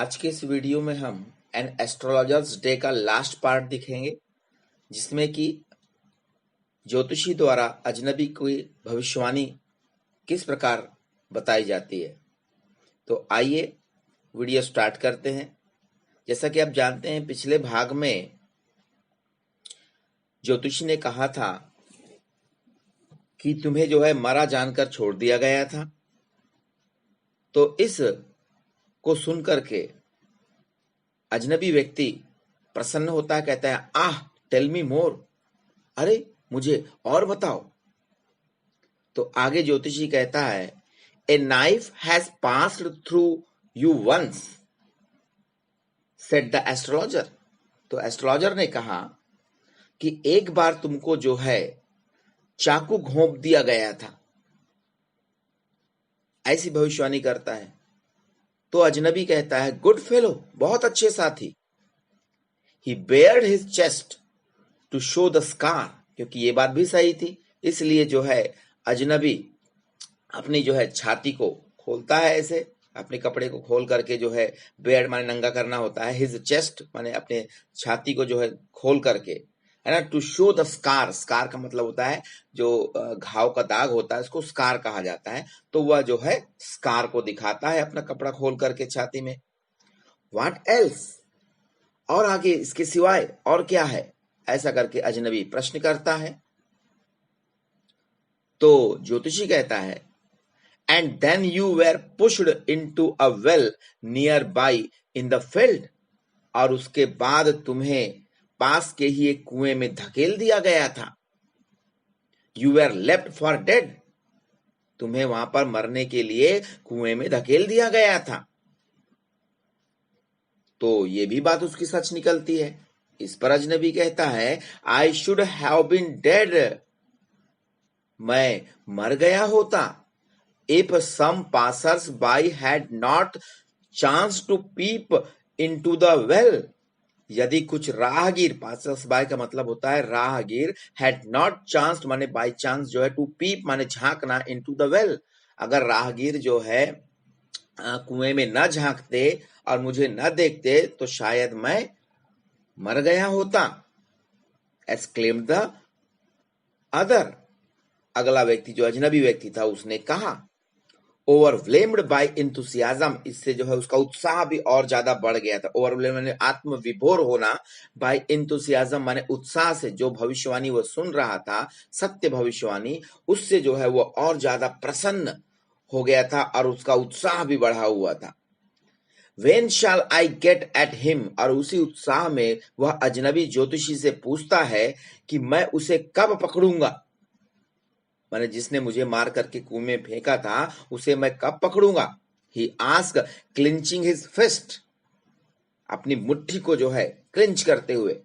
आज के इस वीडियो में हम एन एस्ट्रोलॉजर्स डे का लास्ट पार्ट दिखेंगे, जिसमें कि ज्योतिषी द्वारा अजनबी की भविष्यवाणी किस प्रकार बताई जाती है। तो आइए वीडियो स्टार्ट करते हैं। जैसा कि आप जानते हैं, पिछले भाग में ज्योतिषी ने कहा था कि तुम्हें जो है मरा जानकर छोड़ दिया गया था। तो इस को सुनकर के अजनबी व्यक्ति प्रसन्न होता है, कहता है आह टेल मी मोर, अरे मुझे और बताओ। तो आगे ज्योतिषी कहता है a knife has passed through you once, said the astrologer. तो एस्ट्रोलॉजर ने कहा कि एक बार तुमको जो है चाकू घोंप दिया गया था, ऐसी भविष्यवाणी करता है। तो अजनबी कहता है गुड फेलो, बहुत अच्छे साथी। He bared his chest to show the scar, क्योंकि ये बात भी सही थी, इसलिए जो है अजनबी अपनी जो है छाती को खोलता है, ऐसे अपने कपड़े को खोल करके जो है, बेयर्ड माने नंगा करना होता है, हिज चेस्ट माने अपने छाती को जो है खोल करके, है ना। To show the scar, scar का मतलब होता है जो घाव का दाग होता है, उसको स्कार कहा जाता है। तो वह जो है स्कार को दिखाता है अपना कपड़ा खोल करके छाती में। व्हाट एल्स, और आगे इसके सिवाय और क्या है, ऐसा करके अजनबी प्रश्न करता है। तो ज्योतिषी कहता है and then you were pushed into a well nearby in the field, और उसके बाद तुम्हें पास के ही एक कुएं में धकेल दिया गया था। You were left for dead, तुम्हें वहां पर मरने के लिए कुएं में धकेल दिया गया था। तो ये भी बात उसकी सच निकलती है। इस पर अजनबी कहता है I should have been dead, मैं मर गया होता। If some passers by had not chanced to peep into the well, यदि कुछ राहगीर, पासर्स बाय का मतलब होता है राहगीर, had not chanced माने बाय चांस जो है, टू पीप माने झांकना, into the well, अगर राहगीर जो है कुएं में न झांकते और मुझे न देखते तो शायद मैं मर गया होता। exclaimed the other, अगला व्यक्ति जो अजनबी व्यक्ति था उसने कहा। ओवरव्लेम्ड बाय इंथुसियाज्म, इससे जो है उसका उत्साह भी और ज्यादा बढ़ गया था। ओवरव्लेम्ड माने आत्मविभोर होना, बाय इंथुसियाज्म माने उत्साह से, जो भविष्यवाणी वो सुन रहा था, सत्य भविष्यवाणी, उससे जो है वो और ज्यादा प्रसन्न हो गया था और उसका उत्साह भी बढ़ा हुआ था। When shall I get at him, और उसी उत्साह में वह अजनबी ज्योतिषी से पूछता है कि मैं उसे कब पकड़ूंगा, माने जिसने मुझे मार करके कुएं में फेंका था उसे मैं कब पकड़ूंगा। He ask clinching his fist, अपनी मुट्ठी को जो है क्लिंच करते हुए,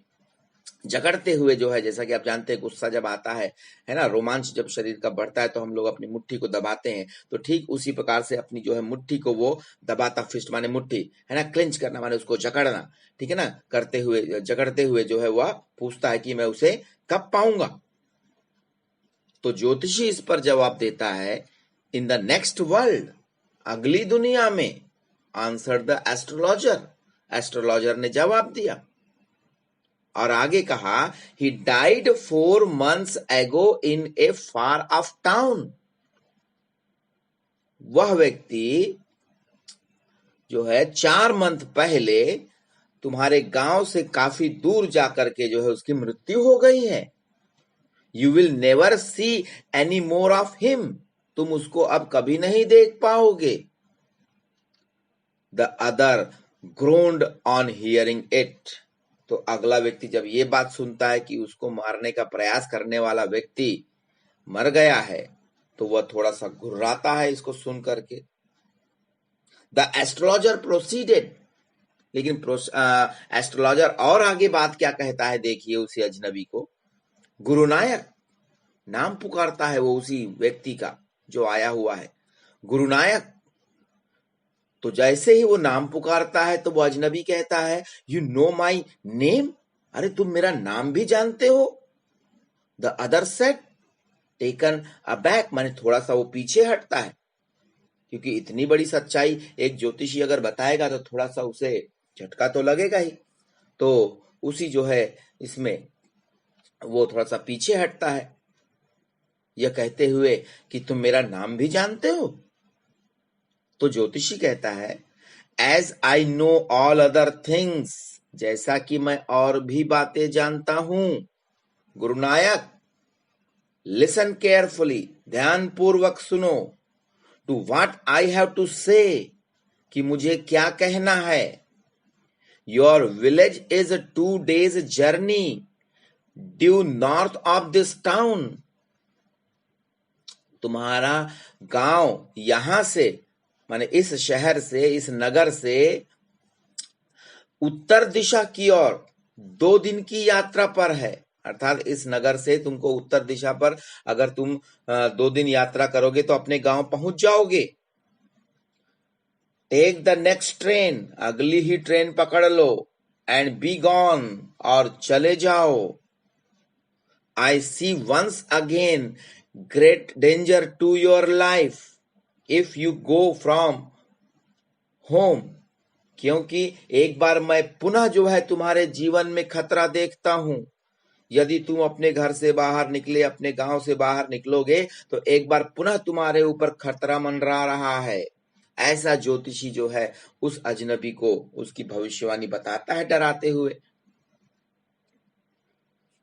जकड़ते हुए जो है, जैसा कि आप जानते हैं गुस्सा जब आता है ना, रोमांच जब शरीर का बढ़ता है तो हम लोग अपनी मुट्ठी को दबाते हैं। तो ठीक उसी प्रकार से अपनी जो है मुट्ठी को वो दबाता, फिस्ट माने मुट्ठी, है ना, क्लिंच करना माने उसको जकड़ना, ठीक है ना, करते हुए, जकड़ते हुए जो है वह पूछता है कि मैं उसे कब पाऊंगा। तो ज्योतिषी इस पर जवाब देता है इन द नेक्स्ट वर्ल्ड, अगली दुनिया में। आंसर द एस्ट्रोलॉजर, एस्ट्रोलॉजर ने जवाब दिया। और आगे कहा ही डाइड 4 months एगो इन ए फार ऑफ टाउन, वह व्यक्ति जो है 4 मंथ पहले तुम्हारे गांव से काफी दूर जाकर के जो है उसकी मृत्यु हो गई है। You will never see any more of him, तुम उसको अब कभी नहीं देख पाओगे। The other groaned on hearing it, तो अगला व्यक्ति जब ये बात सुनता है कि उसको मारने का प्रयास करने वाला व्यक्ति मर गया है तो वह थोड़ा सा घुर्राता है इसको सुन करके। The astrologer proceeded, लेकिन एस्ट्रोलॉजर और आगे बात क्या कहता है देखिए उसी अजनबी को। गुरु नायक, नाम पुकारता है वो उसी व्यक्ति का जो आया हुआ है, गुरु नायक। तो जैसे ही वो नाम पुकारता है तो वो अजनबी कहता है यू नो माई नेम, अरे तुम मेरा नाम भी जानते हो। The other said taken aback, माने थोड़ा सा वो पीछे हटता है। क्योंकि इतनी बड़ी सच्चाई एक ज्योतिषी अगर बताएगा तो थोड़ा सा उसे झटका तो लगेगा ही। तो उसी जो है इसमें वो थोड़ा सा पीछे हटता है, यह कहते हुए कि तुम मेरा नाम भी जानते हो। तो ज्योतिषी कहता है, as I know all other things, जैसा कि मैं और भी बातें जानता हूं। गुरुनायक, लिसन केयरफुली, ध्यान पूर्वक सुनो, to what I have to say, कि मुझे क्या कहना है। Your village is 2 days journey due north of this town. तुम्हारा गांव यहां से, माने इस शहर से, इस नगर से उत्तर दिशा की ओर 2 दिन की यात्रा पर है। अर्थात इस नगर से तुमको उत्तर दिशा पर अगर तुम 2 दिन यात्रा करोगे तो अपने गांव पहुंच जाओगे। टेक द नेक्स्ट ट्रेन, अगली ही ट्रेन पकड़ लो, एंड बी गॉन, और चले जाओ। I see once again great danger to your life if you go from home, क्योंकि एक बार मैं पुनः जो है तुम्हारे जीवन में खतरा देखता हूं। यदि तुम अपने घर से बाहर निकले, अपने गांव से बाहर निकलोगे तो एक बार पुनः तुम्हारे ऊपर खतरा मंडरा रहा है। ऐसा ज्योतिषी जो है उस अजनबी को उसकी भविष्यवाणी बताता है डराते हुए।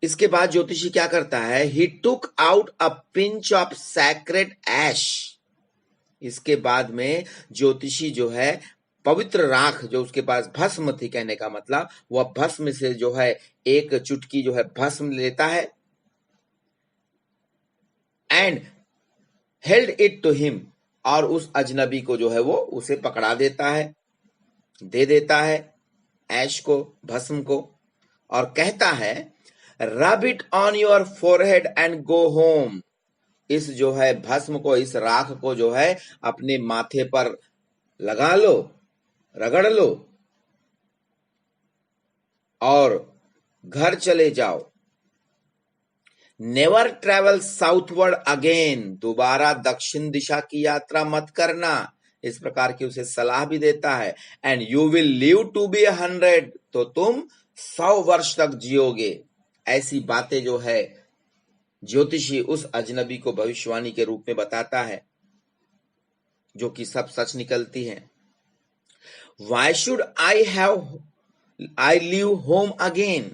इसके बाद ज्योतिषी क्या करता है, he took out a pinch of sacred ash. इसके बाद में ज्योतिषी जो है पवित्र राख, जो उसके पास भस्म थी, कहने का मतलब वह भस्म से जो है एक चुटकी जो है भस्म लेता है, and held it to him, और उस अजनबी को जो है वो उसे पकड़ा देता है, दे देता है ऐश को, भस्म को, और कहता है, rub it on your forehead and go home. इस जो है भस्म को, इस राख को जो है अपने माथे पर लगा लो, रगड़ लो, और घर चले जाओ। नेवर ट्रेवल साउथवर्ड अगेन, दोबारा दक्षिण दिशा की यात्रा मत करना। इस प्रकार की उसे सलाह भी देता है। And you will live to be 100, तो तुम 100 वर्ष तक जियोगे। ऐसी बातें जो है ज्योतिषी उस अजनबी को भविष्यवाणी के रूप में बताता है, जो कि सब सच निकलती है। Why should I leave home again?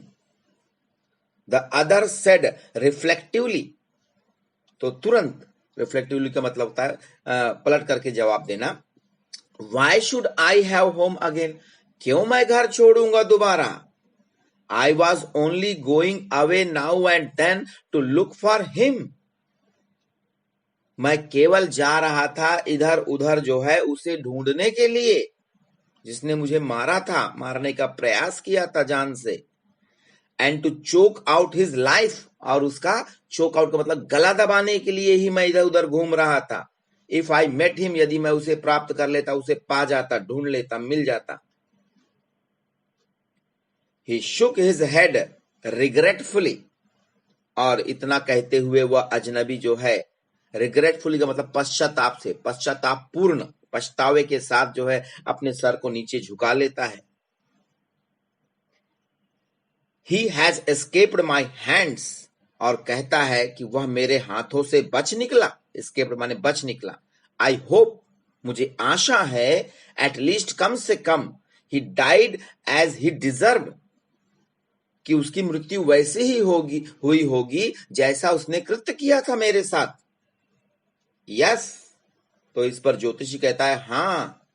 The other said reflectively. तो तुरंत रिफ्लेक्टिवली का मतलब होता है पलट करके जवाब देना। Why should I have home again? क्यों मैं घर छोड़ूंगा दोबारा? I was only going away now and then to look for him. मैं केवल जा रहा था इधर उधर जो है उसे ढूंढने के लिए, जिसने मुझे मारा था, मारने का प्रयास किया था जान से। And to choke out his life, और उसका चोक आउट का मतलब गला दबाने के लिए ही मैं इधर उधर घूम रहा था। इफ आई मेट हिम, यदि मैं उसे प्राप्त कर लेता, उसे पा जाता, ढूंढ लेता, मिल जाता। ही शुक हिज हेड रिग्रेटफुली, और इतना कहते हुए वह अजनबी जो है, रिग्रेटफुली का मतलब पश्चाताप से, पश्चाताप पूर्ण, पछतावे के साथ जो है अपने सर को नीचे झुका लेता है। He has escaped my hands, और कहता है कि वह मेरे हाथों से बच निकला। escaped माने बच निकला। I hope, मुझे आशा है, at least कम से कम, he died as he deserved, कि उसकी मृत्यु वैसे ही हुई होगी जैसा उसने कृत्य किया था मेरे साथ। Yes, तो इस पर ज्योतिषी कहता है, हाँ,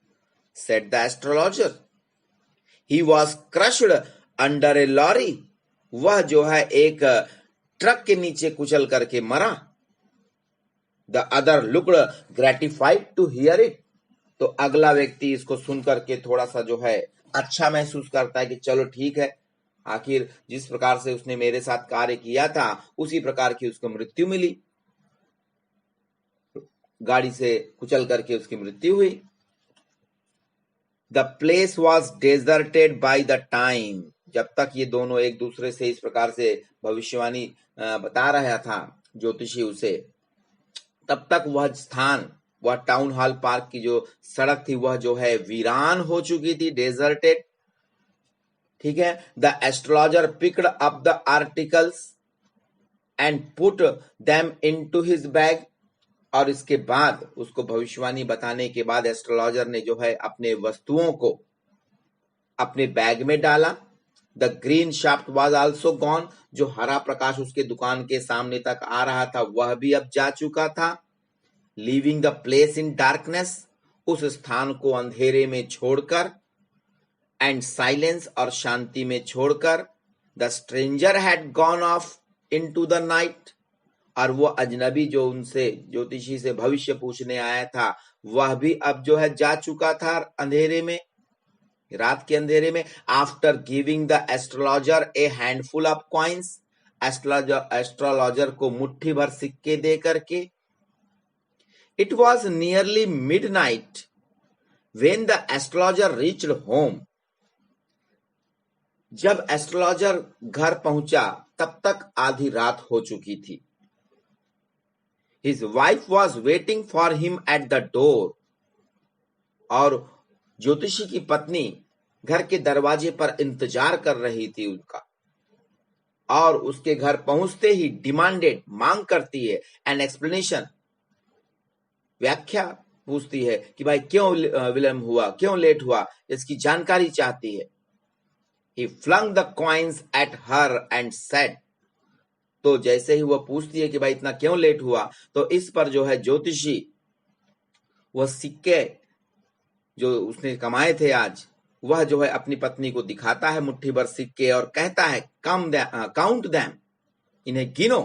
said the astrologer. He was crushed under a lorry, वह जो है एक ट्रक के नीचे कुचल करके मरा। The other looked gratified to hear it, तो अगला व्यक्ति इसको सुन करके थोड़ा सा जो है अच्छा महसूस करता है कि चलो ठीक है, आखिर जिस प्रकार से उसने मेरे साथ कार्य किया था उसी प्रकार की उसको मृत्यु मिली, गाड़ी से कुचल करके उसकी मृत्यु हुई। The place was deserted by the time, जब तक ये दोनों एक दूसरे से इस प्रकार से भविष्यवाणी बता रहा था ज्योतिषी उसे, तब तक वह स्थान वह टाउन हॉल पार्क की जो सड़क थी वह जो है वीरान हो चुकी थी, डेजर्टेड। ठीक है। The astrologer picked up the articles and put them into his bag. और इसके बाद उसको भविष्यवाणी बताने के बाद एस्ट्रोलॉजर ने जो है अपने वस्तुओं को अपने बैग में डाला। The green shaft was also gone. जो हरा प्रकाश उसके दुकान के सामने तक आ रहा था वह भी अब जा चुका था। Leaving the place in darkness. उस स्थान को अंधेरे में छोड़कर। एंड साइलेंस और शांति में छोड़कर। The stranger had gone of into the night. और वो अजनबी जो उनसे ज्योतिषी से भविष्य पूछने आया था वह भी अब जो है जा चुका था अंधेरे में, रात के अंधेरे में। After giving the astrologer A handful of coins. Astrologer को मुट्ठी भर सिक्के दे करके। It was nearly midnight when the astrologer reached home. जब एस्ट्रोलॉजर घर पहुंचा तब तक आधी रात हो चुकी थी। His wife was waiting for him at the door। और ज्योतिषी की पत्नी घर के दरवाजे पर इंतजार कर रही थी उनका। और उसके घर पहुंचते ही डिमांडेड, मांग करती है, एन एक्सप्लेनेशन, व्याख्या पूछती है कि भाई क्यों विलंब हुआ, क्यों लेट हुआ, इसकी जानकारी चाहती है। He flung the coins at her and said। तो जैसे ही वह पूछती है कि भाई इतना क्यों लेट हुआ, तो इस पर जो है ज्योतिषी वह सिक्के जो उसने कमाए थे आज वह जो है अपनी पत्नी को दिखाता है, मुट्ठी भर सिक्के, और कहता है काउंट दैम, इन्हें गिनो।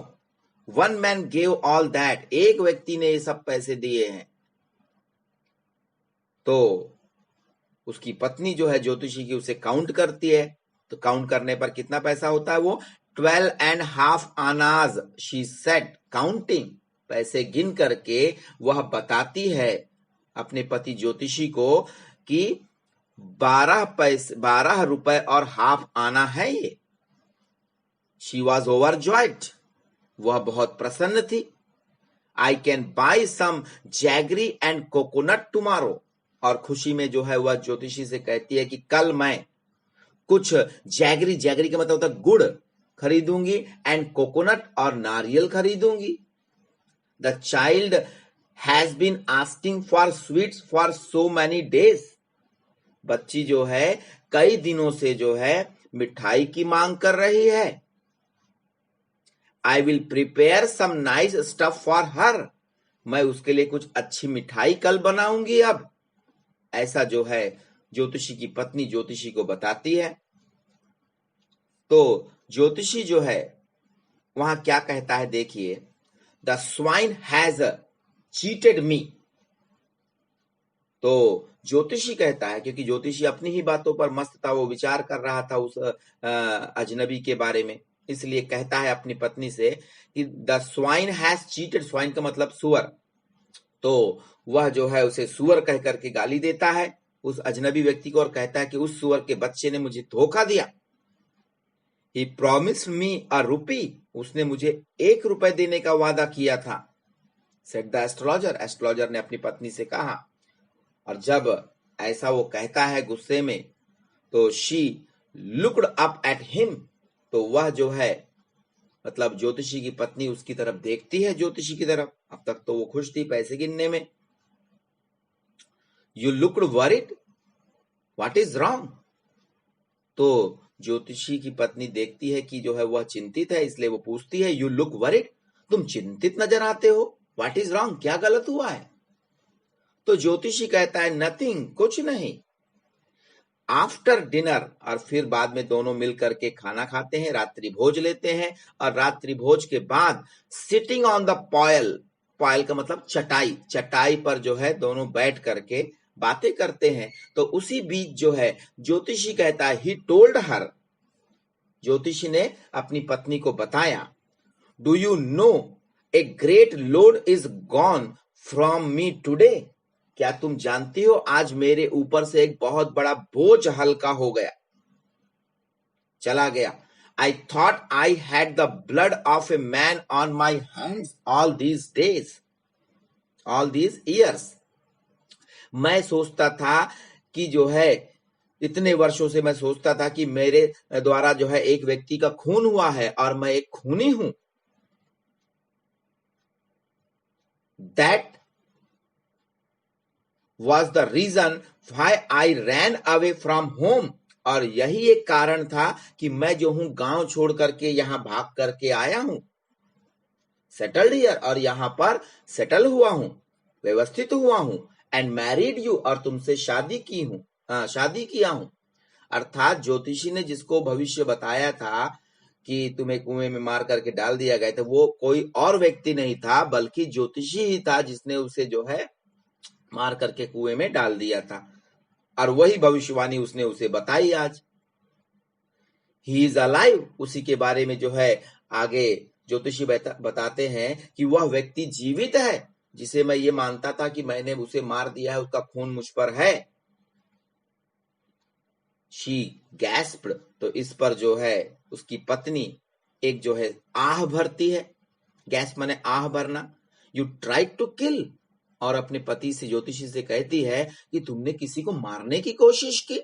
One man gave all that. एक व्यक्ति ने ये सब पैसे दिए हैं। तो उसकी पत्नी जो है ज्योतिषी की उसे काउंट करती है। तो काउंट करने पर कितना पैसा होता है, वो 12.5 आनाज। शी सेड काउंटिंग, पैसे गिन करके वह बताती है अपने पति ज्योतिषी को कि 12 रुपए और हाफ आना है ये। शी वॉज ओवरजॉयड, वह बहुत प्रसन्न थी। I can buy some jaggery and coconut tomorrow. और खुशी में जो है वह ज्योतिषी से कहती है कि कल मैं कुछ जैगरी, जैगरी का मतलब होता है गुड़, खरीदूंगी, एंड कोकोनट और नारियल खरीदूंगी। The child has been asking for sweets for so many days. बच्ची जो है कई दिनों से जो है मिठाई की मांग कर रही है। I will prepare some nice stuff for her. मैं उसके लिए कुछ अच्छी मिठाई कल बनाऊंगी अब। ऐसा जो है ज्योतिषी की पत्नी ज्योतिषी को बताती है। तो ज्योतिषी जो है वहां क्या कहता है देखिए, द स्वाइन हैज चीटेड मी। तो ज्योतिषी कहता है, क्योंकि ज्योतिषी अपनी ही बातों पर मस्त था, वो विचार कर रहा था उस अजनबी के बारे में, इसलिए कहता है अपनी पत्नी से कि the swine has cheated. Swine का मतलब सुअर। तो वह जो है उसे सुअर कह करके गाली देता है उस अजनबी व्यक्ति को, और कहता है कि उस सुअर के बच्चे ने मुझे धोखा दिया। He promised me a rupee। उसने मुझे 1 रुपए देने का वादा किया था। Said the astrologer। एस्ट्रोलॉजर ने अपनी पत्नी से कहा। और जब ऐसा वो कहता है गुस्से में, तो she looked up at him। तो वह जो है मतलब ज्योतिषी की पत्नी उसकी तरफ देखती है, ज्योतिषी की तरफ। अब तक तो वो खुश थी पैसे गिनने में। You looked worried। What is wrong। तो ज्योतिषी की पत्नी देखती है कि जो है वह चिंतित है, इसलिए वो पूछती है, यू लुक वरिड, तुम चिंतित नजर आते हो। व्हाट इज रॉन्ग, क्या गलत हुआ है। तो ज्योतिषी कहता है, नथिंग, कुछ नहीं। आफ्टर डिनर, और फिर बाद में दोनों मिल करके खाना खाते हैं, रात्रि भोज लेते हैं। और रात्रि भोज के बाद सिटिंग ऑन द पॉयल, पॉयल का मतलब चटाई, चटाई पर जो है दोनों बैठ करके बातें करते हैं। तो उसी बीच जो है ज्योतिषी कहता है, ही टोल्ड हर, ज्योतिषी ने अपनी पत्नी को बताया, do you know a great load is gone from me today. क्या तुम जानती हो आज मेरे ऊपर से एक बहुत बड़ा बोझ हल्का हो गया, चला गया। I thought I had the blood of a man on my hands all these days. All these years. मैं सोचता था कि जो है इतने वर्षों से मैं सोचता था कि मेरे द्वारा जो है एक व्यक्ति का खून हुआ है और मैं एक खूनी हूं। That was the reason why I ran away from home. और यही एक कारण था कि मैं जो हूं गांव छोड़ करके यहां भाग करके आया हूं। सेटल्ड हियर, और यहां पर सेटल हुआ हूं, व्यवस्थित हुआ हूं। एंड मैरिड यू, और तुमसे शादी की हूं, शादी किया हूं। अर्थात ज्योतिषी ने जिसको भविष्य बताया था कि तुम्हें कुएं में मार करके डाल दिया गया था, वो कोई और व्यक्ति नहीं था बल्कि ज्योतिषी ही था जिसने उसे जो है मार करके कुएं में डाल दिया था। और वही भविष्यवाणी उसने उसे बताई आज। ही इज अलाइव, उसी के बारे में जो है आगे ज्योतिषी बताते हैं कि वह व्यक्ति जीवित है जिसे मैं ये मानता था कि मैंने उसे मार दिया है, उसका खून मुझ पर है। शी गैस्प्ड, तो इस पर जो है उसकी पत्नी एक जो है आह भरती है। गैस्प माने आह भरना। यू ट्राई टू किल, और अपने पति से ज्योतिषी से कहती है कि तुमने किसी को मारने की कोशिश की।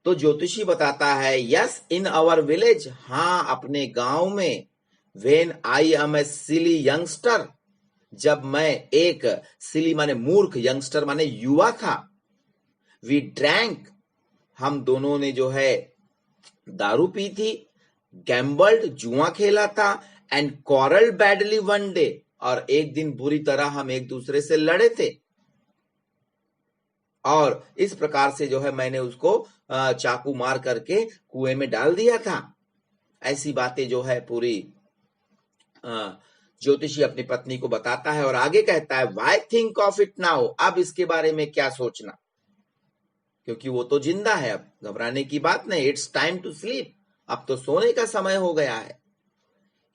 तो ज्योतिषी बताता है यस इन आवर विलेज, हाँ अपने गांव में। When I am a silly youngster, जब मैं एक सिली माने मूर्ख, यंगस्टर माने युवा था। वी ड्रैंक, हम दोनों ने जो है दारू पी थी। गैम्बल्ड, जुआ खेला था। And quarrel badly one day, और एक दिन बुरी तरह हम एक दूसरे से लड़े थे। और इस प्रकार से जो है मैंने उसको चाकू मार करके कुएं में डाल दिया था। ऐसी बातें जो है पूरी ज्योतिषी अपनी पत्नी को बताता है और आगे कहता है why think of it now, अब इसके बारे में क्या सोचना, क्योंकि वो तो जिंदा है, अब घबराने की बात नहीं। इट्स टाइम टू स्लीप, अब तो सोने का समय हो गया है।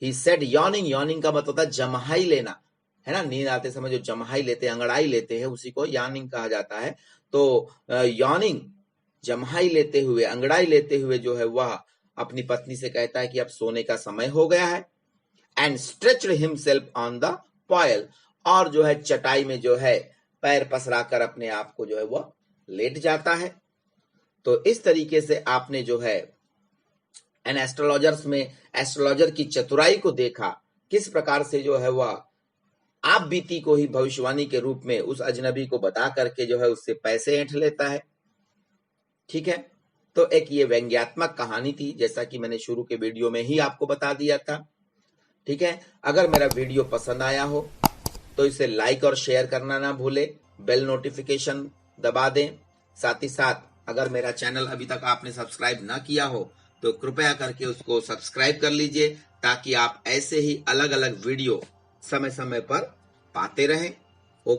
ही सेड यॉर्निंग, यॉर्निंग का मतलब होता है जमहाई लेना, है ना। नींद आते समय जो जमहाई लेते हैं, अंगड़ाई लेते हैं, उसी को यॉर्निंग कहा जाता है। तो यॉर्निंग, जमहाई लेते हुए, अंगड़ाई लेते हुए जो है वह अपनी पत्नी से कहता है कि अब सोने का समय हो गया है। And stretched himself on the pile, और जो है चटाई में जो है पैर पसराकर अपने आप को जो है वह लेट जाता है। तो इस तरीके से आपने जो है एन एस्ट्रोलॉजर्स में एस्ट्रोलॉजर की चतुराई को देखा, किस प्रकार से जो है वह आप बीती को ही भविष्यवाणी के रूप में उस अजनबी को बता करके जो है उससे पैसे ऐंठ लेता है। ठीक है, तो एक ये व्यंग्यात्मक कहानी थी, जैसा कि मैंने शुरू के वीडियो में ही आपको बता दिया था। ठीक है, अगर मेरा वीडियो पसंद आया हो तो इसे लाइक और शेयर करना ना भूले, बेल नोटिफिकेशन दबा दें। साथ ही साथ अगर मेरा चैनल अभी तक आपने सब्सक्राइब ना किया हो तो कृपया करके उसको सब्सक्राइब कर लीजिए, ताकि आप ऐसे ही अलग अलग वीडियो समय समय पर पाते रहें।